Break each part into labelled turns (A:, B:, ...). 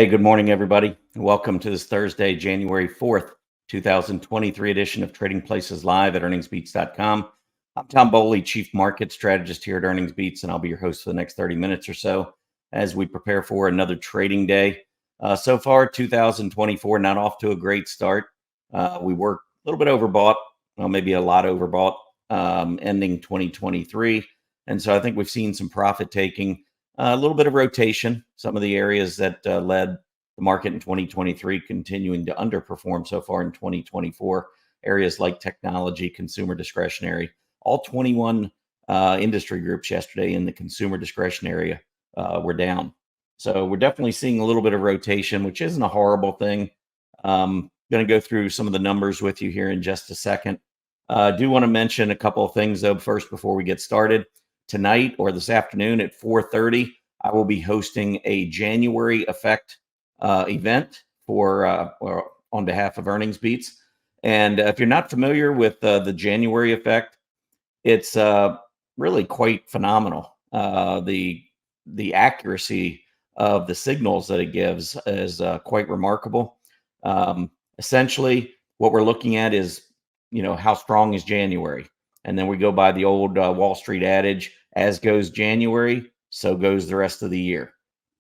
A: Hey, good morning, everybody. Welcome to this Thursday, January 4th, 2023 edition of Trading Places Live at earningsbeats.com. I'm Tom Bowley, Chief Market Strategist here at Earnings Beats, and I'll be your host for the next 30 minutes or so as we prepare for another trading day. So far, 2024, not off to a great start. We were a little bit overbought, well, maybe a lot overbought, ending 2023. And so I think we've seen some profit taking. A little bit of rotation. Some of the areas that led the market in 2023 continuing to underperform so far in 2024. Areas like technology, consumer discretionary, all 21 industry groups yesterday in the consumer discretionary area were down. So we're definitely seeing a little bit of rotation, which isn't a horrible thing. Going to go through some of the numbers with you here in just a second. I do want to mention a couple of things, though, first before we get started. Tonight or this afternoon at 4:30, I will be hosting a January Effect event or on behalf of Earnings Beats. And if you're not familiar with the January Effect, it's really quite phenomenal. The accuracy of the signals that it gives is quite remarkable. Essentially, what we're looking at is, how strong is January? And then we go by the old Wall Street adage, as goes January, so goes the rest of the year.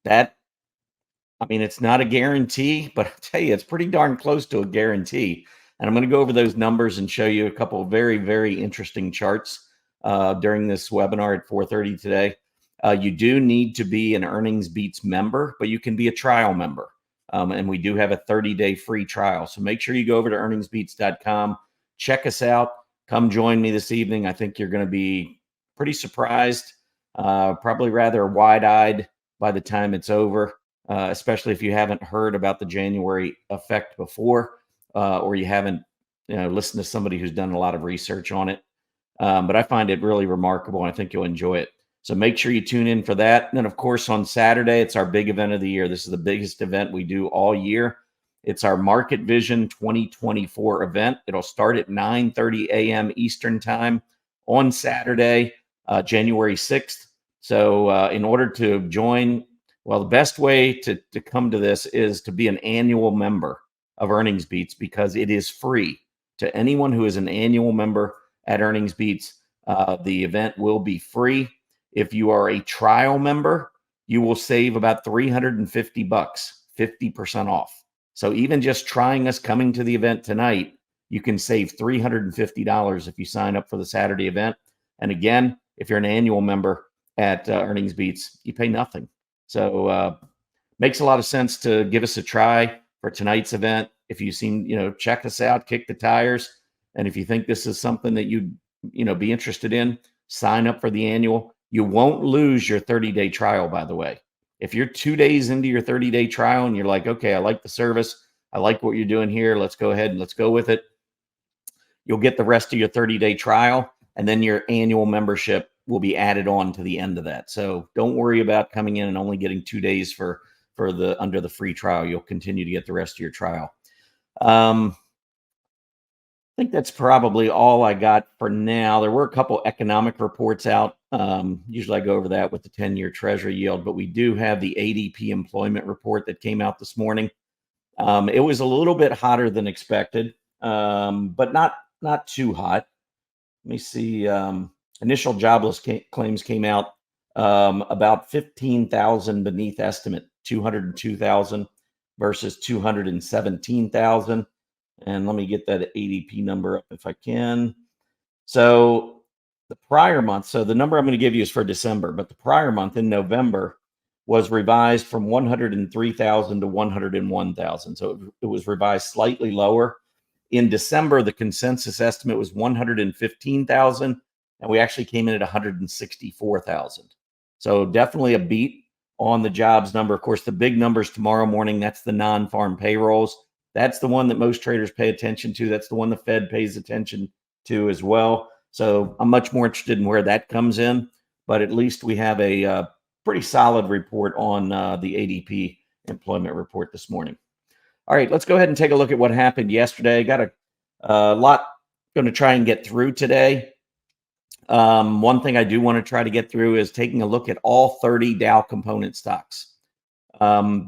A: It's not a guarantee, but I'll tell you, it's pretty darn close to a guarantee. And I'm going to go over those numbers and show you a couple of very, very interesting charts during this webinar at 4:30 today. You do need to be an Earnings Beats member, but you can be a trial member. And we do have a 30-day free trial. So make sure you go over to earningsbeats.com, check us out. Come join me this evening. I think you're going to be pretty surprised, probably rather wide-eyed by the time it's over, especially if you haven't heard about the January Effect before, or you haven't listened to somebody who's done a lot of research on it. But I find it really remarkable, and I think you'll enjoy it. So make sure you tune in for that. And then, of course, on Saturday, it's our big event of the year. This is the biggest event we do all year. It's our Market Vision 2024 event. It'll start at 9:30 a.m. Eastern Time on Saturday, January 6th. So in order to join, well, the best way to come to this is to be an annual member of Earnings Beats, because it is free to anyone who is an annual member at Earnings Beats. The event will be free. If you are a trial member, you will save about $350, 50% off. So even just trying us coming to the event tonight, you can save $350 if you sign up for the Saturday event. And again, if you're an annual member at Earnings Beats, you pay nothing. So makes a lot of sense to give us a try for tonight's event. If you've seen, check us out, kick the tires. And if you think this is something that you'd, be interested in, sign up for the annual. You won't lose your 30-day trial, by the way. If you're 2 days into your 30-day trial and you're like, okay, I like the service, I like what you're doing here, let's go ahead and let's go with it, you'll get the rest of your 30-day trial, and then your annual membership will be added on to the end of that. So don't worry about coming in and only getting 2 days for under the free trial. You'll continue to get the rest of your trial. I think that's probably all I got for now. There were a couple economic reports out. Usually I go over that with the 10-year Treasury Yield, but we do have the ADP employment report that came out this morning. It was a little bit hotter than expected, but not too hot. Let me see. Initial jobless claims came out about 15,000 beneath estimate, 202,000 versus 217,000. And let me get that ADP number up if I can. So the prior month, so the number I'm going to give you is for December, but the prior month in November was revised from 103,000 to 101,000. So it was revised slightly lower. In December, the consensus estimate was 115,000, and we actually came in at 164,000. So definitely a beat on the jobs number. Of course, the big numbers tomorrow morning, that's the non-farm payrolls. That's the one that most traders pay attention to. That's the one the Fed pays attention to as well. So I'm much more interested in where that comes in, but at least we have a pretty solid report on the ADP employment report this morning. All right, let's go ahead and take a look at what happened yesterday. Got a lot going to try and get through today. One thing I do want to try to get through is taking a look at all 30 Dow component stocks.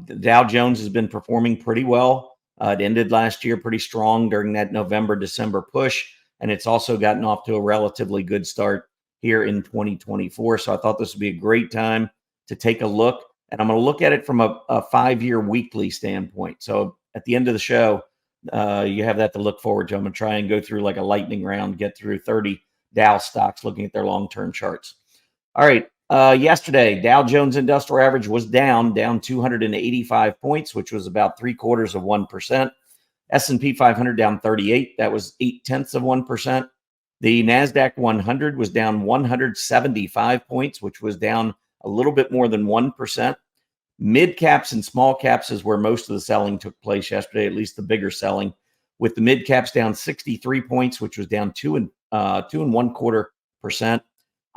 A: The Dow Jones has been performing pretty well. It ended last year pretty strong during that November, December push, and it's also gotten off to a relatively good start here in 2024. So I thought this would be a great time to take a look. And I'm going to look at it from a 5-year weekly standpoint. So at the end of the show, you have that to look forward to. I'm going to try and go through like a lightning round, get through 30 Dow stocks, looking at their long-term charts. All right. Yesterday, Dow Jones Industrial Average was down 285 points, which was about 0.75%. S&P 500 down 38. That was 0.8%. The NASDAQ 100 was down 175 points, which was down a little bit more than 1%. Mid caps and small caps is where most of the selling took place yesterday, at least the bigger selling, with the mid caps down 63 points, which was down 2.25%.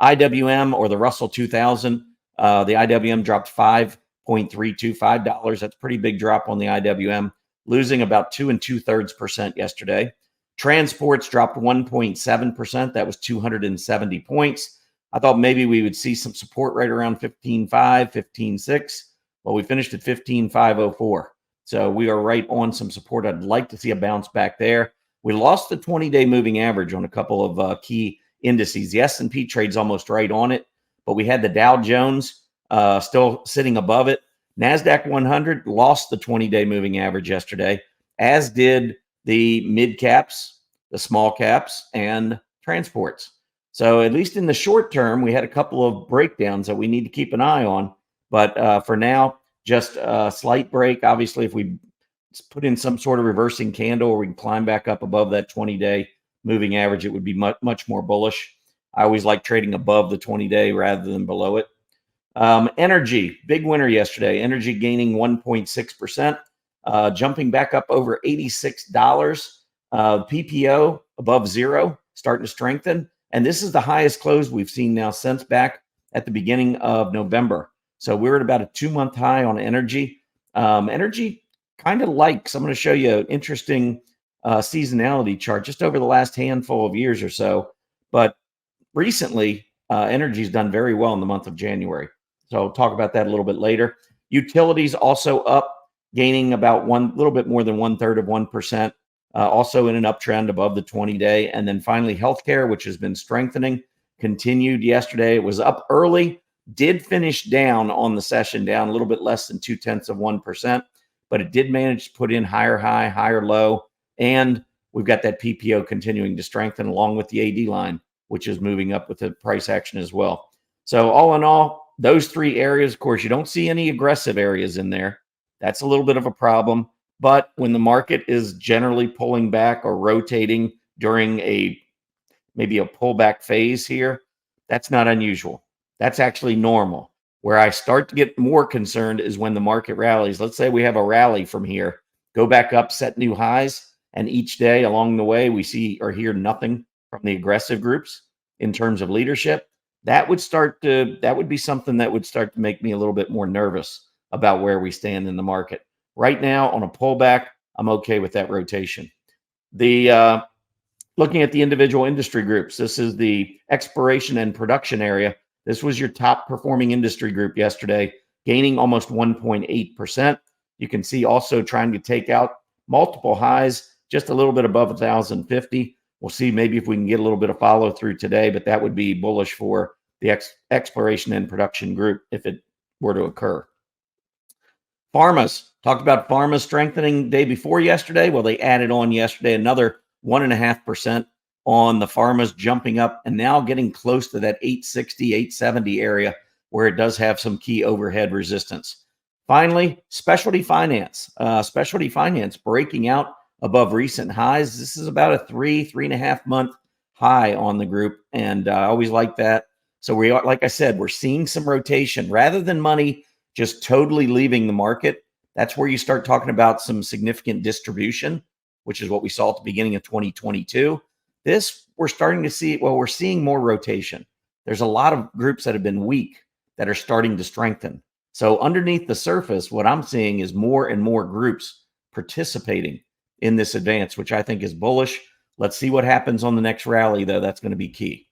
A: IWM, or the Russell 2000, the IWM dropped $5.325. That's a pretty big drop on the IWM, losing about 2 2/3% yesterday. Transports dropped 1.7%. That was 270 points. I thought maybe we would see some support right around 15.5, 15.6. Well, we finished at 15.504. So we are right on some support. I'd like to see a bounce back there. We lost the 20-day moving average on a couple of key indices. The S&P trades almost right on it, but we had the Dow Jones still sitting above it. NASDAQ 100 lost the 20-day moving average yesterday, as did the mid caps, the small caps, and transports. So at least in the short term, we had a couple of breakdowns that we need to keep an eye on. But for now, just a slight break. Obviously, if we put in some sort of reversing candle or we can climb back up above that 20-day moving average, it would be much more bullish. I always like trading above the 20-day rather than below it. Energy, big winner yesterday. Energy gaining 1.6%, jumping back up over $86. PPO above zero, starting to strengthen. And this is the highest close we've seen now since back at the beginning of November. So we're at about a 2-month high on energy. Energy kind of likes, I'm going to show you an interesting seasonality chart just over the last handful of years or so. But recently, energy's done very well in the month of January. So I'll talk about that a little bit later. Utilities also up, gaining about little bit more than 1/3%, also in an uptrend above the 20-day. And then finally, healthcare, which has been strengthening, continued yesterday. It was up early, did finish down on the session, down a little bit less than 0.2%, but it did manage to put in higher high, higher low. And we've got that PPO continuing to strengthen along with the AD line, which is moving up with the price action as well. So all in all, those three areas, of course, you don't see any aggressive areas in there. That's a little bit of a problem. But when the market is generally pulling back or rotating during maybe a pullback phase here, that's not unusual. That's actually normal. Where I start to get more concerned is when the market rallies. Let's say we have a rally from here, go back up, set new highs, and each day along the way we see or hear nothing from the aggressive groups in terms of leadership. That would be something that would start to make me a little bit more nervous about where we stand in the market. Right now, on a pullback, I'm okay with that rotation. Looking at the individual industry groups, this is the exploration and production area. This was your top performing industry group yesterday, gaining almost 1.8%. You can see also trying to take out multiple highs, just a little bit above 1,050. We'll see maybe if we can get a little bit of follow through today, but that would be bullish for the exploration and production group if it were to occur. Pharmas, talked about pharma strengthening day before yesterday. Well, they added on yesterday another 1.5% on the pharmas, jumping up and now getting close to that 860, 870 area where it does have some key overhead resistance. Finally, specialty finance. Specialty finance breaking out above recent highs. This is about a 3.5 month high on the group, and I always like that. So we are, like I said, we're seeing some rotation rather than money just totally leaving the market. That's where you start talking about some significant distribution, which is what we saw at the beginning of 2022. This we're starting to see. Well, we're seeing more rotation. There's a lot of groups that have been weak that are starting to strengthen. So underneath the surface, what I'm seeing is more and more groups participating in this advance, which I think is bullish. Let's see what happens on the next rally, though. That's going to be key.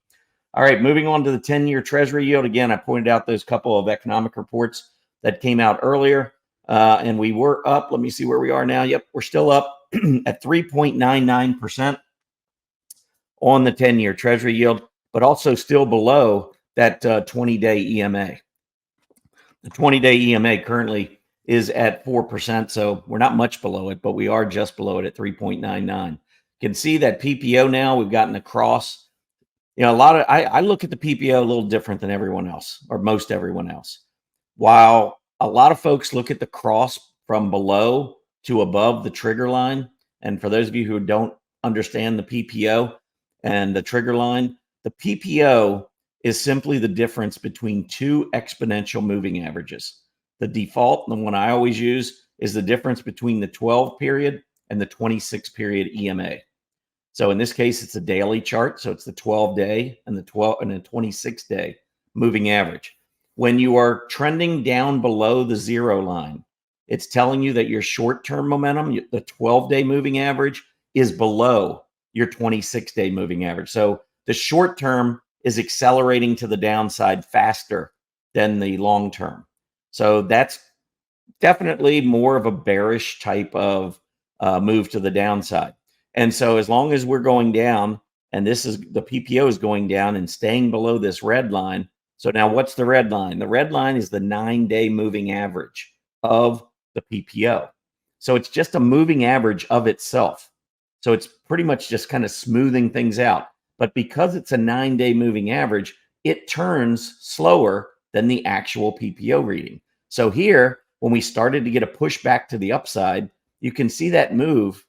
A: All right, moving on to the 10-year Treasury yield. Again, I pointed out those couple of economic reports that came out earlier. And we were up. Let me see where we are now. Yep, we're still up at 3.99% on the 10-year Treasury yield, but also still below that 20-day EMA. The 20-day EMA currently is at 4%, so we're not much below it, but we are just below it at 3.99. You can see that PPO now, we've gotten across. I look at the PPO a little different than everyone else, or most everyone else. While a lot of folks look at the cross from below to above the trigger line, and for those of you who don't understand the PPO and the trigger line, the PPO is simply the difference between two exponential moving averages. The default, the one I always use, is the difference between the 12 period and the 26 period EMA. So in this case, it's a daily chart. So it's the 12-day and the 26-day moving average. When you are trending down below the zero line, it's telling you that your short-term momentum, the 12-day moving average, is below your 26-day moving average. So the short term is accelerating to the downside faster than the long term. So that's definitely more of a bearish type of move to the downside. And so as long as we're going down, and this is the PPO is going down and staying below this red line. So now what's the red line? The red line is the 9-day moving average of the PPO. So it's just a moving average of itself. So it's pretty much just kind of smoothing things out. But because it's a 9-day moving average, it turns slower than the actual PPO reading. So here, when we started to get a push back to the upside, you can see that move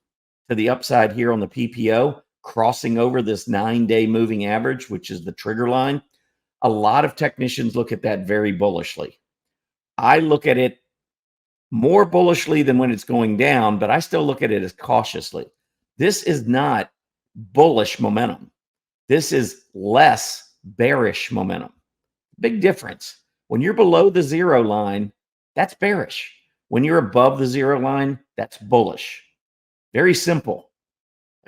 A: to the upside here on the PPO, crossing over this 9-day moving average, which is the trigger line. A lot of technicians look at that very bullishly. I look at it more bullishly than when it's going down, but I still look at it as cautiously. This is not bullish momentum. This is less bearish momentum. Big difference. When you're below the zero line, that's bearish. When you're above the zero line, that's bullish. Very simple.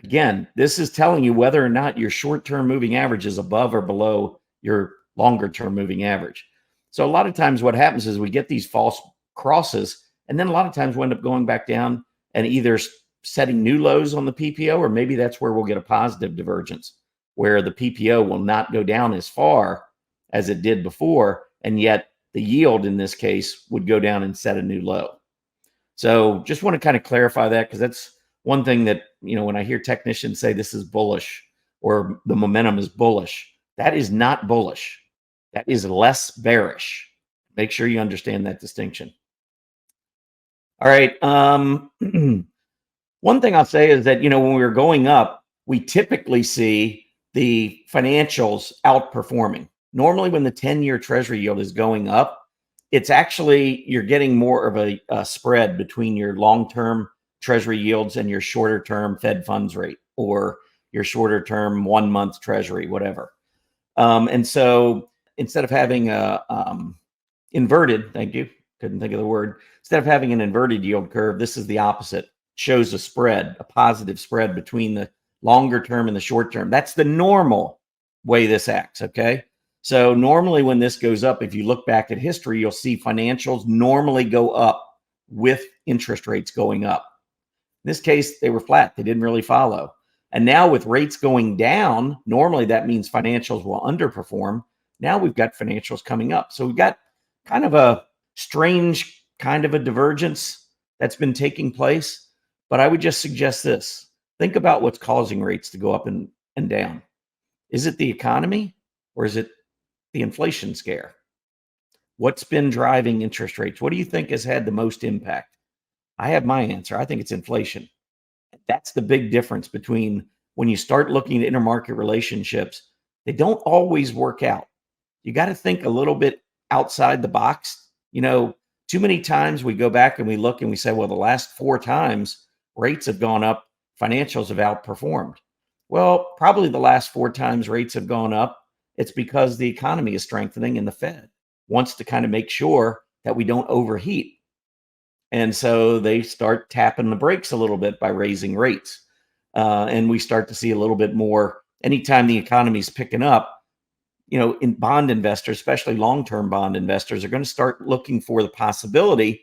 A: Again, this is telling you whether or not your short-term moving average is above or below your longer-term moving average. So a lot of times what happens is we get these false crosses, and then a lot of times we end up going back down and either setting new lows on the PPO, or maybe that's where we'll get a positive divergence, where the PPO will not go down as far as it did before, and yet the yield in this case would go down and set a new low. So just want to kind of clarify that, because that's one thing that, when I hear technicians say this is bullish or the momentum is bullish, that is not bullish. That is less bearish. Make sure you understand that distinction. All right. One thing I'll say is that, when we're going up, we typically see the financials outperforming. Normally, when the 10-year Treasury yield is going up, it's actually, you're getting more of a spread between your long-term Treasury yields and your shorter-term Fed funds rate, or your shorter-term 1-month Treasury, whatever. And so instead of having a inverted, thank you, couldn't think of the word. Instead of having an inverted yield curve, this is the opposite. Shows a spread, a positive spread between the longer term and the short term. That's the normal way this acts, okay? So normally when this goes up, if you look back at history, you'll see financials normally go up with interest rates going up. In this case, they were flat. They didn't really follow. And now with rates going down, normally that means financials will underperform. Now we've got financials coming up. So we've got kind of a strange kind of a divergence that's been taking place. But I would just suggest this. Think about what's causing rates to go up and down. Is it the economy, or is it the inflation scare? What's been driving interest rates? What do you think has had the most impact? I have my answer. I think it's inflation. That's the big difference between when you start looking at intermarket relationships, they don't always work out. You got to think a little bit outside the box. Too many times we go back and we look and we say, well, the last 4 times rates have gone up, financials have outperformed. Well, probably the last 4 times rates have gone up, it's because the economy is strengthening and the Fed wants to kind of make sure that we don't overheat. And so they start tapping the brakes a little bit by raising rates. And we start to see a little bit more anytime the economy is picking up. In bond investors, especially long-term bond investors, are going to start looking for the possibility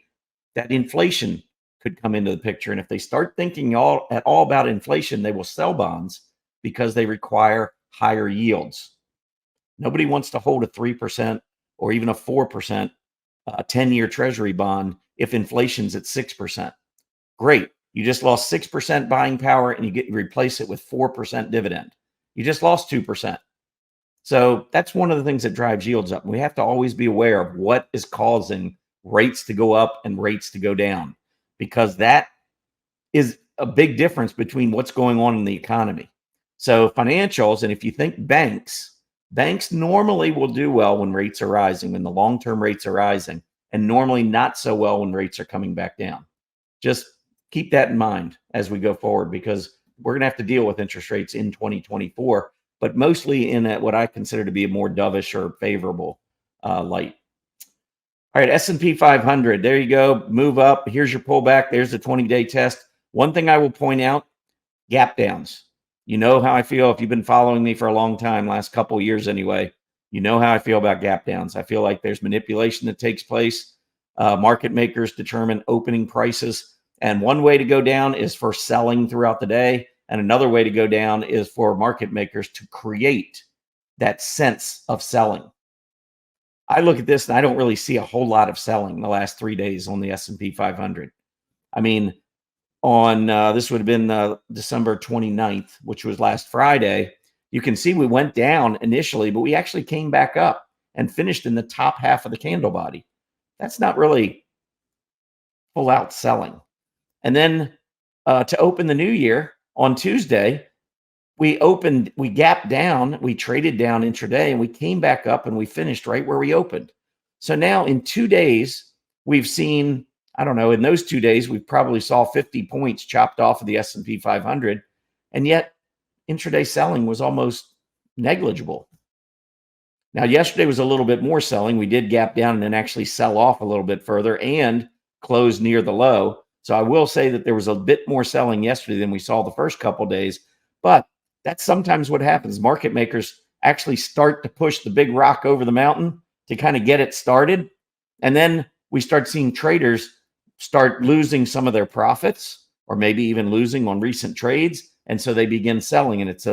A: that inflation could come into the picture. And if they start thinking at all about inflation, they will sell bonds because they require higher yields. Nobody wants to hold a 3% or even a 4% 10-year Treasury bond if inflation's at 6%. Great. You just lost 6% buying power and you replace it with 4% dividend. You just lost 2%. So that's one of the things that drives yields up. We have to always be aware of what is causing rates to go up and rates to go down, because that is a big difference between what's going on in the economy. So financials, and if you think banks normally will do well when rates are rising, when the long-term rates are rising, and normally not so well when rates are coming back down. Just keep that in mind as we go forward, because we're going to have to deal with interest rates in 2024, but mostly in what I consider to be a more dovish or favorable light. All right, S&P 500, there you go, move up. Here's your pullback. There's the 20-day test. One thing I will point out, gap downs. You know how I feel if you've been following me for a long time, last couple of years anyway. You know how I feel about gap downs. I feel like there's manipulation that takes place. Market makers determine opening prices. And one way to go down is for selling throughout the day. And another way to go down is for market makers to create that sense of selling. I look at this and I don't really see a whole lot of selling in the last 3 days on the S&P 500. I mean, on this would have been December 29th, which was last Friday. You can see we went down initially, but we actually came back up and finished in the top half of the candle body. That's not really full out selling. And then to open the new year on Tuesday, we gapped down, we traded down intraday, and we came back up and we finished right where we opened. So now in 2 days, we've seen, I don't know, in those 2 days, we probably saw 50 points chopped off of the S&P 500. And yet intraday selling was almost negligible. Now, yesterday was a little bit more selling. We did gap down and then actually sell off a little bit further and close near the low. So I will say that there was a bit more selling yesterday than we saw the first couple of days. But that's sometimes what happens. Market makers actually start to push the big rock over the mountain to kind of get it started. And then we start seeing traders start losing some of their profits, or maybe even losing on recent trades. And so they begin selling. And it's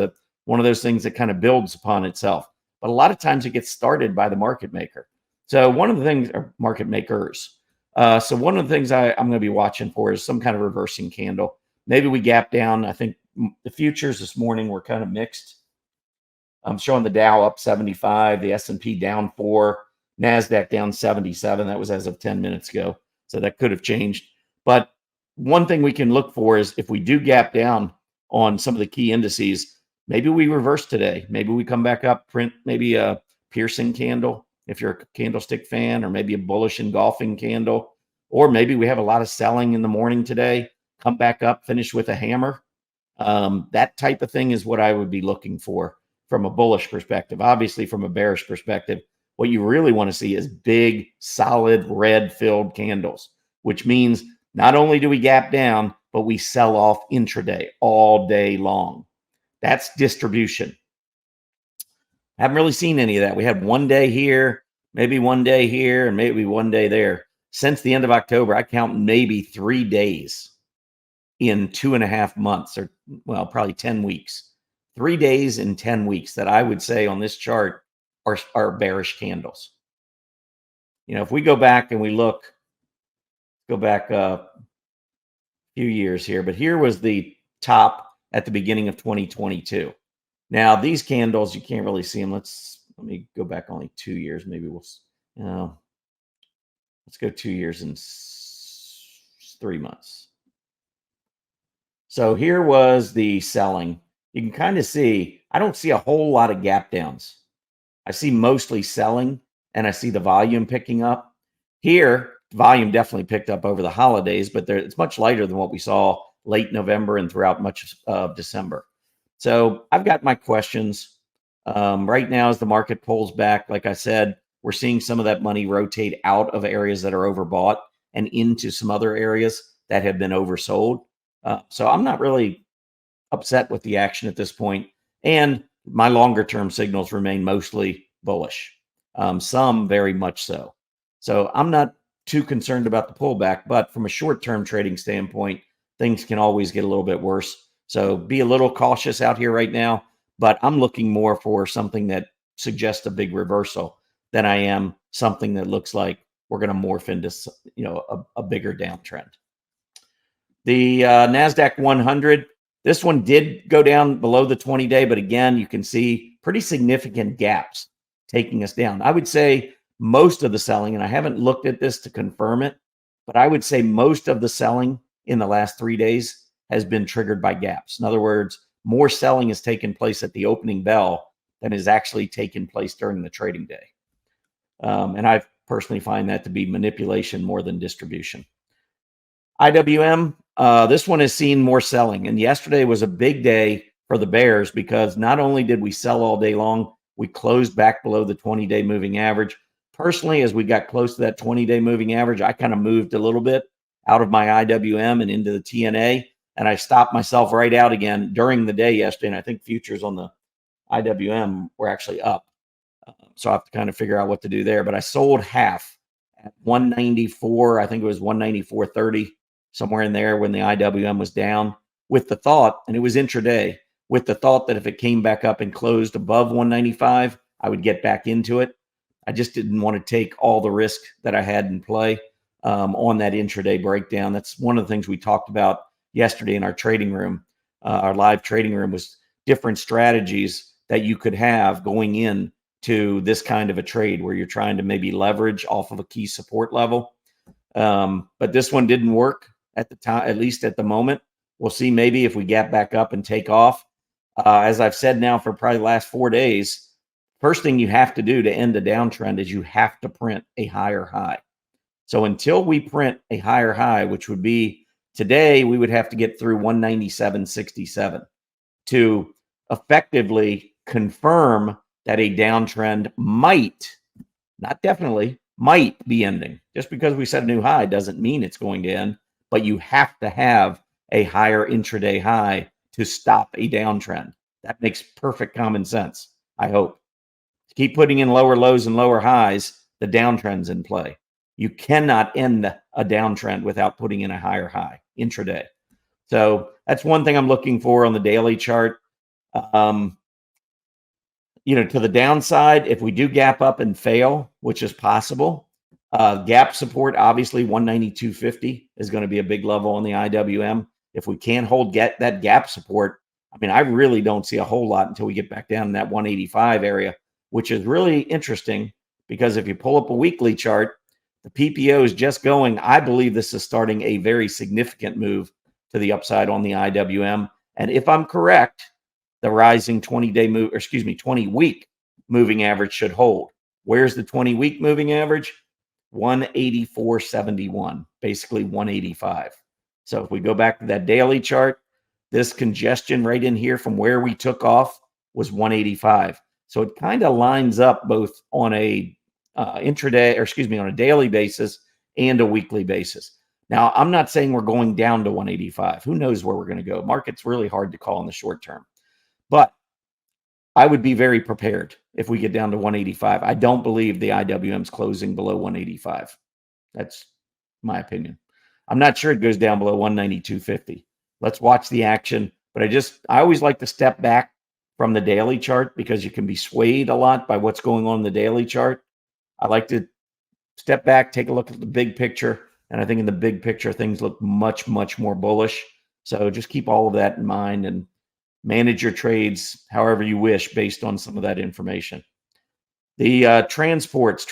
A: one of those things that kind of builds upon itself. But a lot of times it gets started by the market maker. So one of the things, or market makers. So one of the things I'm going to be watching for is some kind of reversing candle. Maybe we gap down. I think the futures this morning were kind of mixed. I'm showing the Dow up 75, the S&P down 4, NASDAQ down 77. That was as of 10 minutes ago. So that could have changed. But one thing we can look for is if we do gap down on some of the key indices, maybe we reverse today. Maybe we come back up, print maybe a piercing candle if you're a candlestick fan, or maybe a bullish engulfing candle. Or maybe we have a lot of selling in the morning today, come back up, finish with a hammer. That type of thing is what I would be looking for from a bullish perspective. Obviously, from a bearish perspective, what you really want to see is big, solid, red-filled candles, which means not only do we gap down, but we sell off intraday all day long. That's distribution. Haven't really seen any of that. We had 1 day here, maybe 1 day here, and maybe 1 day there. Since the end of October, I count maybe 3 days in 2.5 months, or well, probably 10 weeks. 3 days in 10 weeks that I would say on this chart are bearish candles. You know, if we go back and we go back a few years here, but here was the top at the beginning of 2022. Now these candles, you can't really see them. Let me go back only 2 years. Maybe let's go 2 years and 3 months. So here was the selling. You can kind of see, I don't see a whole lot of gap downs. I see mostly selling, and I see the volume picking up. Here, volume definitely picked up over the holidays, but it's much lighter than what we saw late November and throughout much of December. So I've got my questions. Right now, as the market pulls back, like I said, we're seeing some of that money rotate out of areas that are overbought and into some other areas that have been oversold. So I'm not really upset with the action at this point. And my longer term signals remain mostly bullish, some very much so. So I'm not too concerned about the pullback. But from a short-term trading standpoint, things can always get a little bit worse. So be a little cautious out here right now. But I'm looking more for something that suggests a big reversal than I am something that looks like we're going to morph into, a bigger downtrend. The NASDAQ 100, this one did go down below the 20-day, but again, you can see pretty significant gaps taking us down. I would say most of the selling, and I haven't looked at this to confirm it, but I would say most of the selling in the last 3 days has been triggered by gaps. In other words, more selling has taken place at the opening bell than has actually taken place during the trading day. And I personally find that to be manipulation more than distribution. IWM, this one has seen more selling. And yesterday was a big day for the bears because not only did we sell all day long, we closed back below the 20-day moving average. Personally, as we got close to that 20-day moving average, I kind of moved a little bit out of my IWM and into the TNA. And I stopped myself right out again during the day yesterday. And I think futures on the IWM were actually up. So I have to kind of figure out what to do there. But I sold half at 194. I think it was 194.30, somewhere in there when the IWM was down, with the thought, and it was intraday, with the thought that if it came back up and closed above 195, I would get back into it. I just didn't want to take all the risk that I had in play on that intraday breakdown. That's one of the things we talked about yesterday in our trading room. Our live trading room was different strategies that you could have going in to this kind of a trade where you're trying to maybe leverage off of a key support level. But this one didn't work at the time, at least at the moment. We'll see maybe if we gap back up and take off. As I've said now for probably the last 4 days, first thing you have to do to end a downtrend is you have to print a higher high. So until we print a higher high, which would be today, we would have to get through 197.67 to effectively confirm that a downtrend might, not definitely, might be ending. Just because we set a new high doesn't mean it's going to end, but you have to have a higher intraday high to stop a downtrend. That makes perfect common sense, I hope. Keep putting in lower lows and lower highs, the downtrend's in play. You cannot end a downtrend without putting in a higher high intraday. So that's one thing I'm looking for on the daily chart. To the downside, if we do gap up and fail, which is possible, gap support, obviously 192.50 is going to be a big level on the IWM. If we can't get that gap support, I really don't see a whole lot until we get back down in that 185 area, which is really interesting because if you pull up a weekly chart, the PPO is just going. I believe this is starting a very significant move to the upside on the IWM. And if I'm correct, the rising 20-week moving average should hold. Where's the 20-week moving average? 184.71, basically 185. So if we go back to that daily chart, this congestion right in here from where we took off was 185. So it kind of lines up both on a on a daily basis and a weekly basis. Now, I'm not saying we're going down to 185. Who knows where we're going to go? Market's really hard to call in the short term. But I would be very prepared if we get down to 185. I don't believe the IWM's closing below 185. That's my opinion. I'm not sure it goes down below 192.50. Let's watch the action. But I always like to step back from the daily chart because you can be swayed a lot by what's going on in the daily chart. I like to step back, take a look at the big picture. And I think in the big picture, things look much, much more bullish. So just keep all of that in mind and manage your trades however you wish based on some of that information. The transports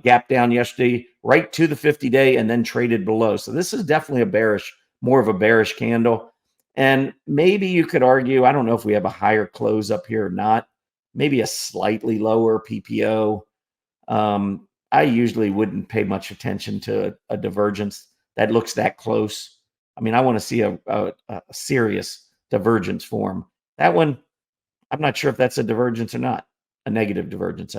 A: gapped down yesterday right to the 50-day and then traded below. So this is definitely more of a bearish candle. And maybe you could argue, I don't know if we have a higher close up here or not, maybe a slightly lower PPO. I usually wouldn't pay much attention to a divergence that looks that close. I want to see a serious divergence form. That one, I'm not sure if that's a divergence or not, a negative divergence,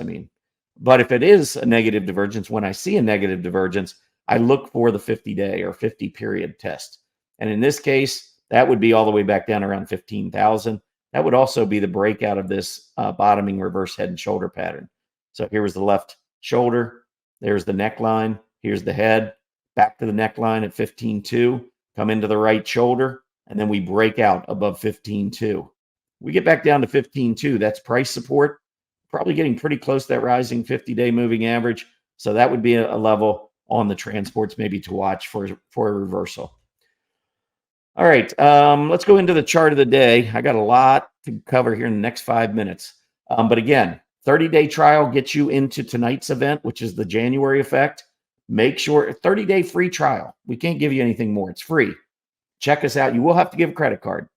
A: But if it is a negative divergence, when I see a negative divergence, I look for the 50-day or 50-period test. And in this case, that would be all the way back down around 15,000. That would also be the breakout of this bottoming reverse head and shoulder pattern. So here was the left shoulder. There's the neckline. Here's the head, back to the neckline at 15.2, come into the right shoulder, and then we break out above 15.2. We get back down to 15.2, that's price support, probably getting pretty close to that rising 50-day moving average. So that would be a level on the transports maybe to watch for a reversal. All right, let's go into the chart of the day. I got a lot to cover here in the next 5 minutes. But again, 30-day trial gets you into tonight's event, which is the January effect. Make sure 30-day free trial. We can't give you anything more. It's free. Check us out. You will have to give a credit card,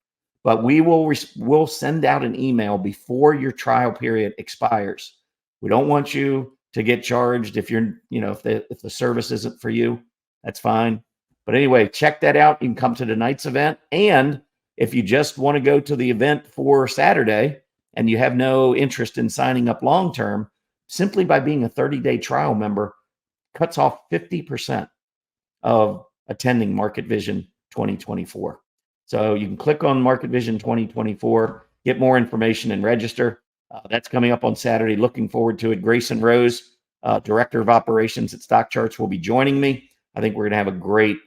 A: but we'll send out an email before your trial period expires. We don't want you to get charged if if the service isn't for you. That's fine. But anyway, check that out. You can come to tonight's event. And if you just want to go to the event for Saturday and you have no interest in signing up long-term, simply by being a 30-day trial member cuts off 50% of attending Market Vision 2024. So you can click on Market Vision 2024, get more information and register. That's coming up on Saturday. Looking forward to it. Grayson Rose, Director of Operations at StockCharts, will be joining me. I think we're going to have a great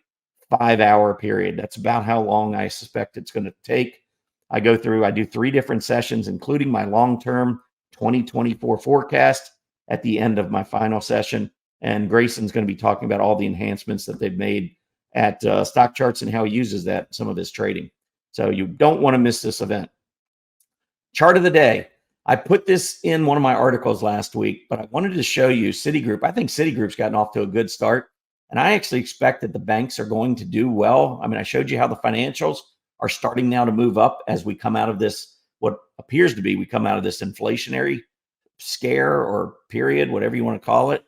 A: 5-hour period. That's about how long I suspect it's going to take. I do 3 different sessions, including my long-term 2024 forecast at the end of my final session. And Grayson's going to be talking about all the enhancements that they've made at StockCharts and how he uses that in some of his trading. So you don't want to miss this event. Chart of the day. I put this in one of my articles last week, but I wanted to show you Citigroup. I think Citigroup's gotten off to a good start. And I actually expect that the banks are going to do well. I mean, I showed you how the financials are starting now to move up as we come out of this, what appears to be, we come out of this inflationary scare or period, whatever you want to call it.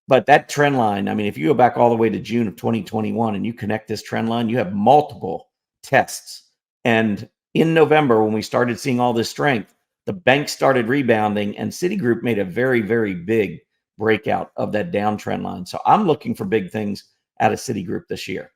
A: But that trend line, I mean, if you go back all the way to June of 2021 and you connect this trend line, you have multiple tests. And in November, when we started seeing all this strength, the banks started rebounding and Citigroup made a very, very big breakout of that downtrend line. So I'm looking for big things out of Citigroup this year.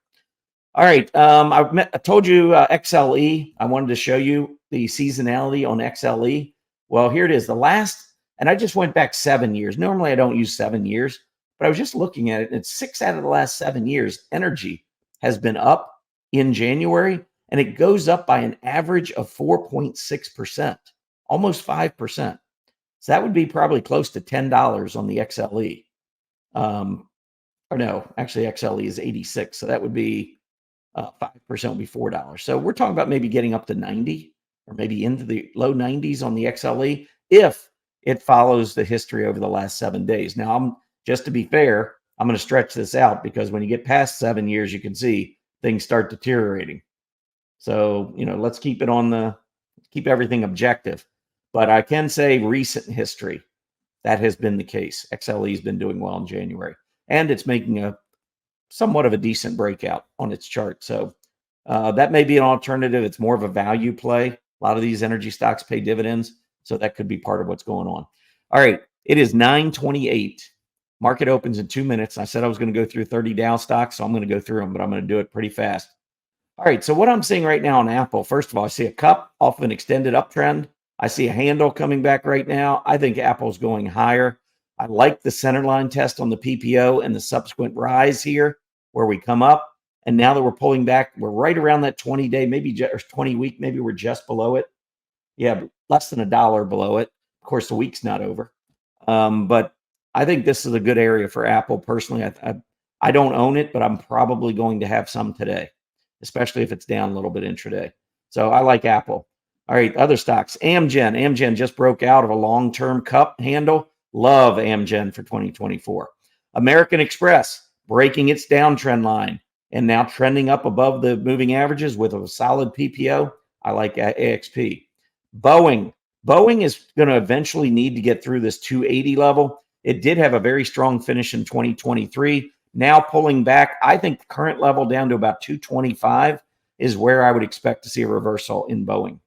A: All right. I told you XLE. I wanted to show you the seasonality on XLE. Well, here it is. And I just went back 7 years. Normally, I don't use 7 years, but I was just looking at it. And it's 6 out of the last 7 years. Energy has been up in January, and it goes up by an average of 4.6%, almost 5%. So that would be probably close to $10 on the XLE. Or no, actually XLE is 86. So that would be 5% would be $4. So we're talking about maybe getting up to 90 or maybe into the low 90s on the XLE if it follows the history over the last 7 days. Now, just to be fair, I'm going to stretch this out because when you get past 7 years, you can see things start deteriorating. So, let's keep everything objective. But I can say recent history, that has been the case. XLE has been doing well in January, and it's making somewhat of a decent breakout on its chart. So that may be an alternative. It's more of a value play. A lot of these energy stocks pay dividends, so that could be part of what's going on. All right, it is 9:28. Market opens in 2 minutes. I said I was going to go through 30 Dow stocks, so I'm going to go through them, but I'm going to do it pretty fast. All right, so what I'm seeing right now on Apple, first of all, I see a cup off of an extended uptrend. I see a handle coming back right now. I think Apple's going higher. I like the center line test on the PPO and the subsequent rise here where we come up. And now that we're pulling back, we're right around that 20-day, or 20-week, maybe we're just below it. Yeah, less than $1 below it. Of course, the week's not over. But I think this is a good area for Apple. Personally, I don't own it, but I'm probably going to have some today, especially if it's down a little bit intraday. So I like Apple. All right, other stocks. Amgen. Amgen just broke out of a long-term cup handle. Love Amgen for 2024. American Express breaking its downtrend line and now trending up above the moving averages with a solid PPO. I like AXP. Boeing. Boeing is going to eventually need to get through this 280 level. It did have a very strong finish in 2023. Now pulling back, I think the current level down to about 225 is where I would expect to see a reversal in Boeing.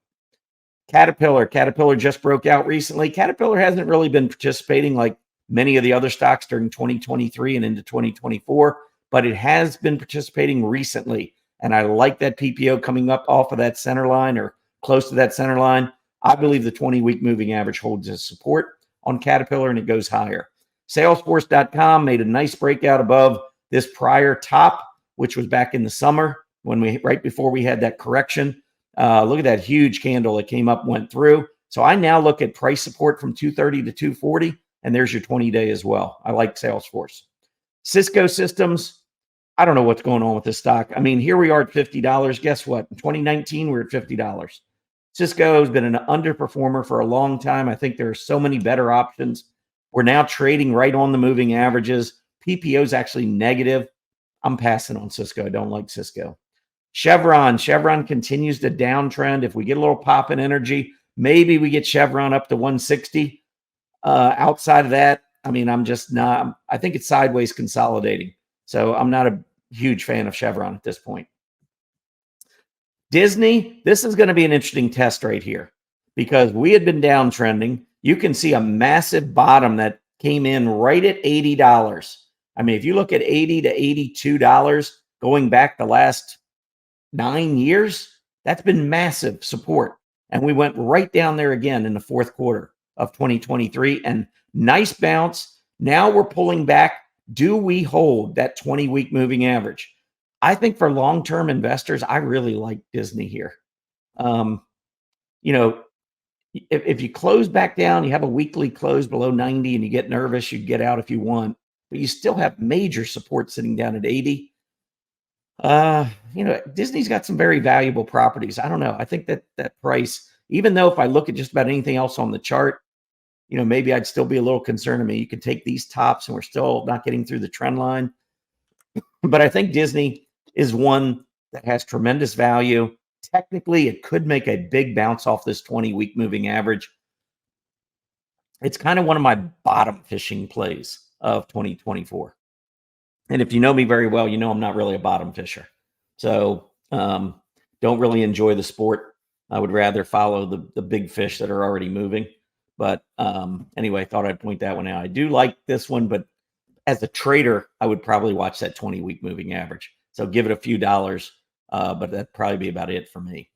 A: Caterpillar just broke out recently. Caterpillar hasn't really been participating like many of the other stocks during 2023 and into 2024, but it has been participating recently. And I like that PPO coming up off of that center line or close to that center line. I believe the 20-week moving average holds as support on Caterpillar and it goes higher. Salesforce.com made a nice breakout above this prior top, which was back in the summer right before we had that correction. Look at that huge candle that came up, went through. So I now look at price support from 230 to 240, and there's your 20-day as well. I like Salesforce. Cisco Systems, I don't know what's going on with this stock. I mean, here we are at $50. Guess what? In 2019, we're at $50. Cisco has been an underperformer for a long time. I think there are so many better options. We're now trading right on the moving averages. PPO is actually negative. I'm passing on Cisco. I don't like Cisco. Chevron continues to downtrend. If we get a little pop in energy, maybe we get Chevron up to 160. Outside of that, I mean, I'm just not, I think it's sideways consolidating. So I'm not a huge fan of Chevron at this point. Disney, this is going to be an interesting test right here because we had been downtrending. You can see a massive bottom that came in right at $80. I mean, if you look at $80 to $82 going back the last 9 years, that's been massive support. And we went right down there again in the fourth quarter of 2023 and nice bounce. Now we're pulling back. Do we hold that 20-week moving average? I think for long-term investors, I really like Disney here. You know, if you close back down, you have a weekly close below 90 and you get nervous, you get out if you want, but you still have major support sitting down at 80. You know, Disney's got some very valuable properties. I don't know. I think that price, even though if I look at just about anything else on the chart, you know, maybe I'd still be a little concerned. I mean, you could take these tops and we're still not getting through the trend line. But I think Disney is one that has tremendous value. Technically, it could make a big bounce off this 20-week moving average. It's kind of one of my bottom fishing plays of 2024. And if you know me very well, you know I'm not really a bottom fisher. So don't really enjoy the sport. I would rather follow the big fish that are already moving. But anyway, I thought I'd point that one out. I do like this one, but as a trader, I would probably watch that 20-week moving average. So give it a few dollars, but that'd probably be about it for me.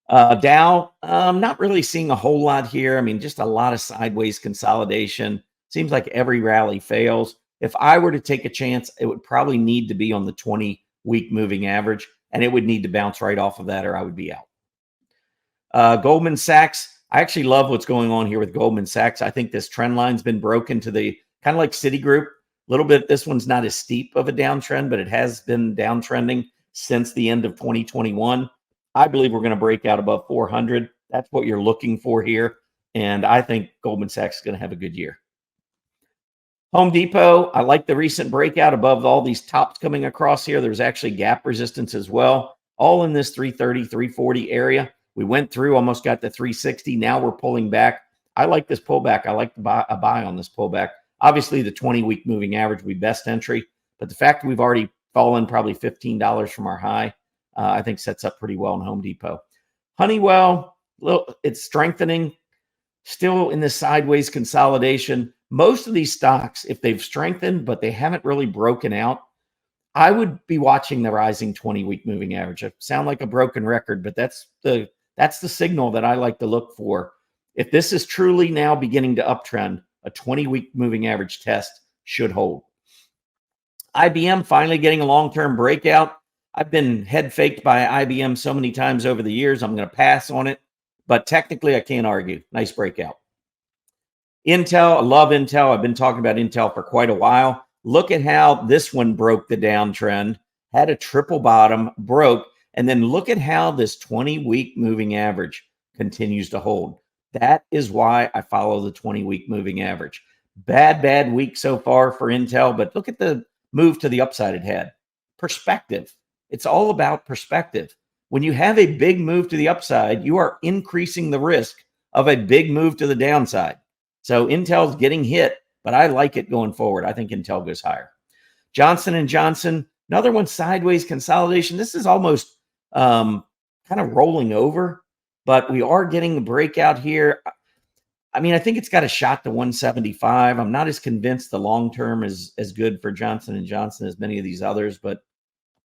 A: Dow, not really seeing a whole lot here. I mean, just a lot of sideways consolidation. Seems like every rally fails. If I were to take a chance, it would probably need to be on the 20-week moving average, and it would need to bounce right off of that or I would be out. Goldman Sachs, I actually love what's going on here with Goldman Sachs. I think this trend line's been broken to the kind of like Citigroup. A little bit, this one's not as steep of a downtrend, but it has been downtrending since the end of 2021. I believe we're going to break out above 400. That's what you're looking for here. And I think Goldman Sachs is going to have a good year. Home Depot, I like the recent breakout above all these tops coming across here. There's actually gap resistance as well, all in this 330, 340 area. We went through, almost got to 360. Now we're pulling back. I like this pullback. I like to buy a buy on this pullback. Obviously, the 20-week moving average would be best entry, but the fact that we've already fallen probably $15 from our high, I think sets up pretty well in Home Depot. Honeywell, it's strengthening, still in this sideways consolidation. Most of these stocks, if they've strengthened, but they haven't really broken out, I would be watching the rising 20-week moving average. I sound like a broken record, but that's the signal that I like to look for. If this is truly now beginning to uptrend, a 20-week moving average test should hold. IBM finally getting a long-term breakout. I've been head faked by IBM so many times over the years, I'm going to pass on it. But technically, I can't argue. Nice breakout. Intel, I love Intel. I've been talking about Intel for quite a while. Look at how this one broke the downtrend, had a triple bottom, broke, and then look at how this 20-week moving average continues to hold. That is why I follow the 20-week moving average. Bad week so far for Intel, but look at the move to the upside it had. Perspective. It's all about perspective. When you have a big move to the upside, you are increasing the risk of a big move to the downside. So Intel's getting hit, but I like it going forward. I think Intel goes higher. Johnson & Johnson, another one sideways consolidation. This is almost kind of rolling over, but we are getting the breakout here. I mean, I think it's got a shot to 175. I'm not as convinced the long term is as good for Johnson & Johnson as many of these others, but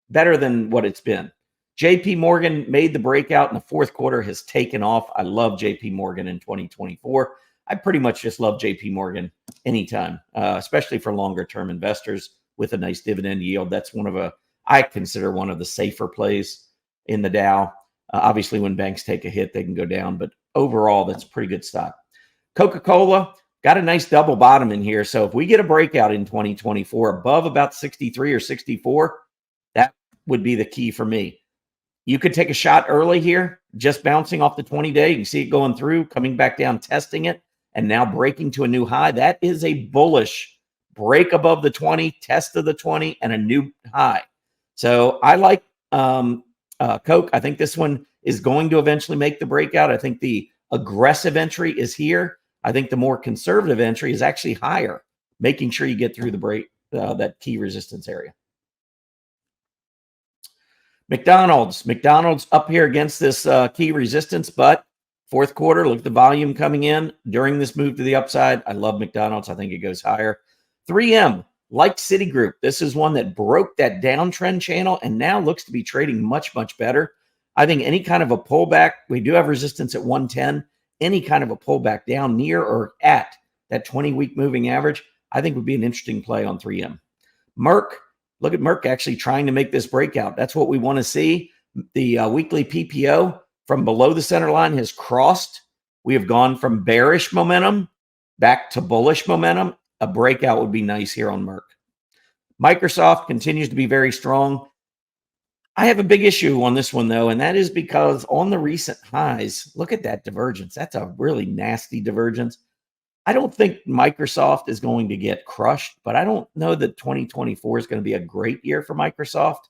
A: better than what it's been. JP Morgan made the breakout in the fourth quarter, has taken off. I love JP Morgan in 2024. I pretty much just love JP Morgan anytime, especially for longer term investors with a nice dividend yield. That's I consider one of the safer plays in the Dow. Obviously, when banks take a hit, they can go down, but overall, that's pretty good stock. Coca-Cola got a nice double bottom in here. So if we get a breakout in 2024 above about 63 or 64, that would be the key for me. You could take a shot early here, just bouncing off the 20-day. You can see it going through, coming back down, testing it, and now breaking to a new high. That is a bullish break above the 20, test of the 20, and a new high. So I like Coke. I think this one is going to eventually make the breakout. I think the aggressive entry is here. I think the more conservative entry is actually higher, making sure you get through the break, that key resistance area. McDonald's up here against this key resistance, but fourth quarter, look at the volume coming in during this move to the upside. I love McDonald's. I think it goes higher. 3M, like Citigroup, this is one that broke that downtrend channel and now looks to be trading much, much better. I think any kind of a pullback, we do have resistance at 110. Any kind of a pullback down near or at that 20-week moving average, I think would be an interesting play on 3M. Merck, look at Merck actually trying to make this breakout. That's what we want to see. The weekly PPO from below the center line has crossed. We have gone from bearish momentum back to bullish momentum. A breakout would be nice here on Merck. Microsoft continues to be very strong. I have a big issue on this one, though, and that is because on the recent highs, look at that divergence. That's a really nasty divergence. I don't think Microsoft is going to get crushed, but I don't know that 2024 is going to be a great year for Microsoft.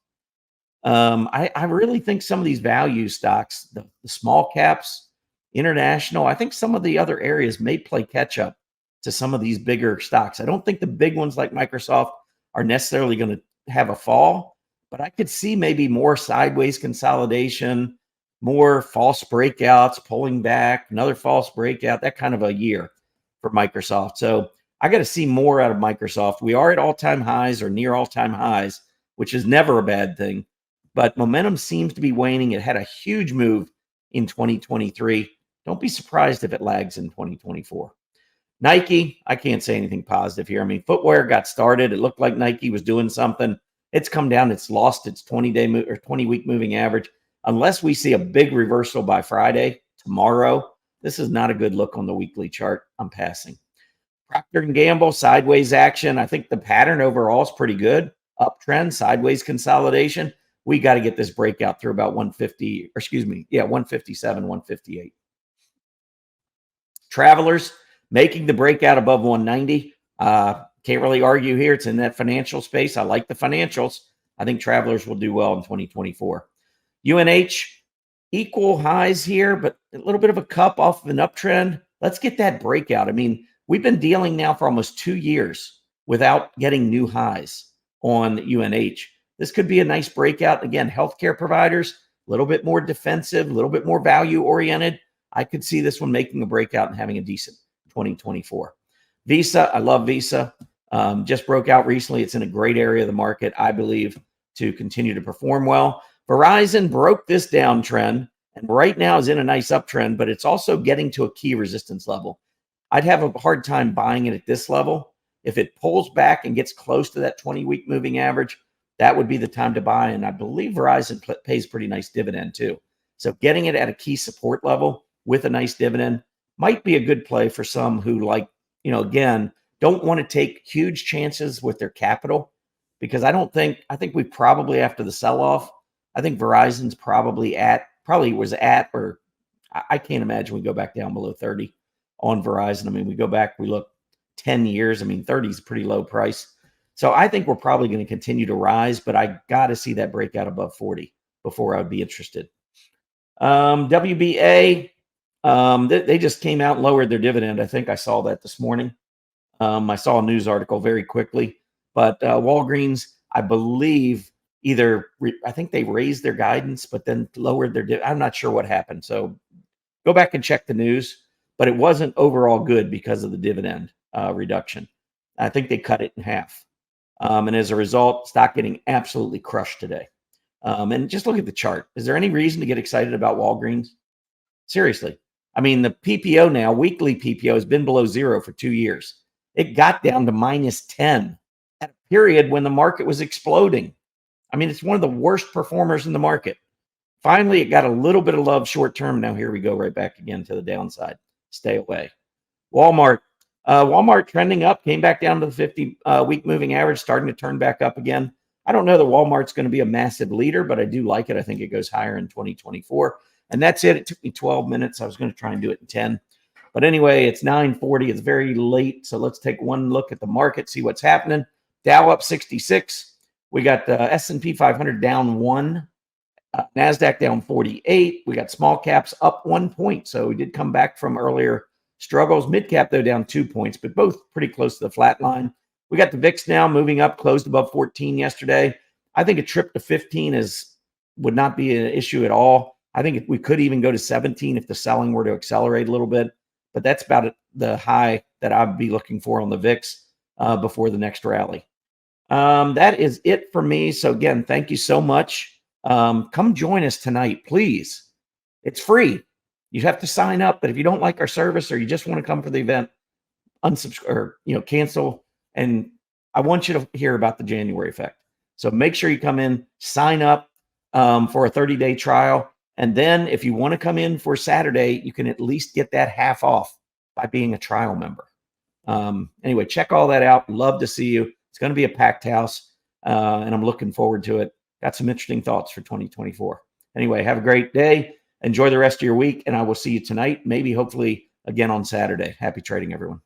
A: I really think some of these value stocks, the small caps, international, I think some of the other areas may play catch up to some of these bigger stocks. I don't think the big ones like Microsoft are necessarily going to have a fall, but I could see maybe more sideways consolidation, more false breakouts, pulling back, another false breakout, that kind of a year for Microsoft. So I got to see more out of Microsoft. We are at all-time highs or near all-time highs, which is never a bad thing, but momentum seems to be waning. It had a huge move in 2023. Don't be surprised if it lags in 2024. Nike, I can't say anything positive here. I mean, footwear got started. It looked like Nike was doing something. It's come down. It's lost its 20-day or 20-week moving average. Unless we see a big reversal by Friday, tomorrow, this is not a good look on the weekly chart. I'm passing. Procter & Gamble, sideways action. I think the pattern overall is pretty good. Uptrend, sideways consolidation. We got to get this breakout through about 150, or excuse me, 157, 158. Travelers making the breakout above 190. Can't really argue here. It's in that financial space. I like the financials. I think Travelers will do well in 2024. UNH, equal highs here, but a little bit of a cup off of an uptrend. Let's get that breakout. I mean, we've been dealing now for almost 2 years without getting new highs on UNH. This could be a nice breakout. Again, healthcare providers, a little bit more defensive, a little bit more value oriented. I could see this one making a breakout and having a decent 2024. Visa, I love Visa. Just broke out recently. It's in a great area of the market, I believe, to continue to perform well. Verizon broke this downtrend and right now is in a nice uptrend, but it's also getting to a key resistance level. I'd have a hard time buying it at this level. If it pulls back and gets close to that 20-week moving average, that would be the time to buy. And I believe Verizon pays pretty nice dividend too. So getting it at a key support level with a nice dividend might be a good play for some who again, don't want to take huge chances with their capital, because I think we probably, after the sell-off, I think Verizon's probably was at, or I can't imagine we go back down below 30 on Verizon. I mean, we look 10 years. I mean, 30 is a pretty low price. So I think we're probably going to continue to rise, but I got to see that breakout above 40 before I would be interested. WBA, they just came out and lowered their dividend. I think I saw that this morning. I saw a news article very quickly, but Walgreens, I believe, I think they raised their guidance, but then lowered their dividend. I'm not sure what happened. So go back and check the news, but it wasn't overall good because of the dividend reduction. I think they cut it in half. And as a result, stock getting absolutely crushed today. And just look at the chart. Is there any reason to get excited about Walgreens? Seriously, I mean, the PPO now, weekly PPO, has been below zero for 2 years. It got down to -10 at a period when the market was exploding. I mean, it's one of the worst performers in the market. Finally, it got a little bit of love short term. Now here we go right back again to the downside. Stay away. Walmart. Walmart trending up, came back down to the 50-week moving average, starting to turn back up again. I don't know that Walmart's going to be a massive leader, but I do like it. I think it goes higher in 2024. And that's it. It took me 12 minutes. I was going to try and do it in 10. But anyway, it's 9:40. It's very late. So let's take one look at the market, see what's happening. Dow up 66. We got the S&P 500 down 1. NASDAQ down 48. We got small caps up 1 point. So we did come back from earlier struggles. Mid cap, though, down 2 points, but both pretty close to the flat line. We got the VIX now moving up, closed above 14 yesterday. I think a trip to 15 would not be an issue at all. I think we could even go to 17 if the selling were to accelerate a little bit, but that's about the high that I'd be looking for on the VIX before the next rally. That is it for me. So again, thank you so much. Come join us tonight, please. It's free. You have to sign up, but if you don't like our service or you just want to come for the event, unsubscribe or cancel. And I want you to hear about the January effect. So make sure you come in, sign up for a 30-day trial. And then if you want to come in for Saturday, you can at least get that half off by being a trial member. Anyway, check all that out. Love to see you. It's going to be a packed house, and I'm looking forward to it. Got some interesting thoughts for 2024. Anyway, have a great day. Enjoy the rest of your week, and I will see you tonight, maybe hopefully again on Saturday. Happy trading, everyone.